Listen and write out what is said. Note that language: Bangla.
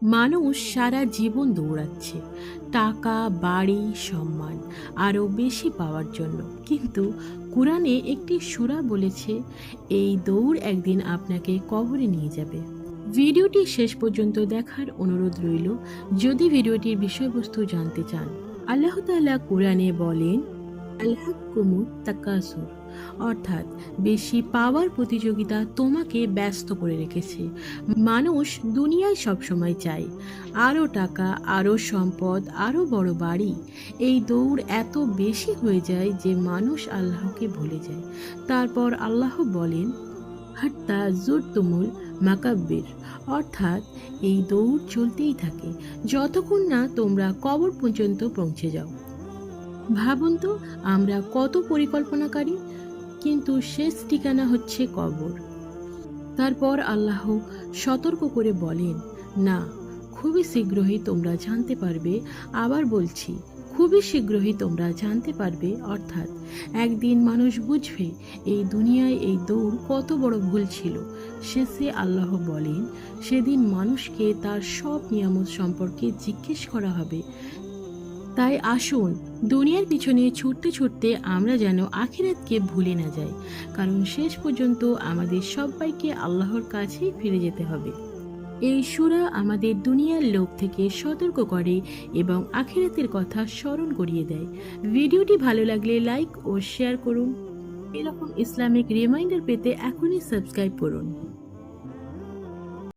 মানুষ সারা জীবন দৌড়াচ্ছে টাকা, বাড়ি, সম্মান আরও বেশি পাওয়ার জন্য, কিন্তু কোরআনে একটি সূরা বলেছে এই দৌড় একদিন আপনাকে কবরে নিয়ে যাবে। ভিডিওটি শেষ পর্যন্ত দেখার অনুরোধ রইল যদি ভিডিওটির বিষয়বস্তু জানতে চান। আল্লাহ তাআলা কোরআনে বলেন, আলহাকুমুত তাকাসুর, অর্থাৎ বেশি পাওয়ার প্রতিযোগিতা তোমাকে ব্যস্ত করে রেখেছে। মানুষ দুনিয়ায় সবসময় চায় আরও টাকা, আরও সম্পদ, আরও বড় বাড়ি। এই দৌড় এত বেশি হয়ে যায় যে মানুষ আল্লাহকে ভুলে যায়। তারপর আল্লাহ বলেন, হাত্তা জুরতুমুল মাকাব্বির, অর্থাৎ এই দৌড় চলতেই থাকে যতক্ষণ না তোমরা কবর পর্যন্ত পৌঁছে যাও। ভাবুন তো, আমরা কত পরিকল্পনাকারী, কিন্তু শেষ ঠিকানা হচ্ছে কবর। তারপর আল্লাহ সতর্ক করে বলেন, না, খুবই শীঘ্রই তোমরা জানতে পারবে। আবার বলছি, খুবই শীঘ্রই তোমরা জানতে পারবে, অর্থাৎ একদিন মানুষ বুঝবে এই দুনিয়ায় এই দৌড় কত বড় ভুল ছিল। শেষে আল্লাহ বলেন, সেদিন মানুষকে তার সব নিয়ামত সম্পর্কে জিজ্ঞেস করা হবে। তাই আসুন, দুনিয়ার পিছনে ছুটতে ছুটতে আমরা যেন আখিরাতকে ভুলে না যাই, কারণ শেষ পর্যন্ত আমাদের সবাইকে আল্লাহর কাছেই ফিরে যেতে হবে। এই সূরা আমাদের দুনিয়ার লোভ থেকে সতর্ক করে এবং আখিরাতের কথা স্মরণ করিয়ে দেয়। ভিডিওটি ভালো লাগলে লাইক ও শেয়ার করুন। এরকম ইসলামিক রিমাইন্ডার পেতে এখনই সাবস্ক্রাইব করুন।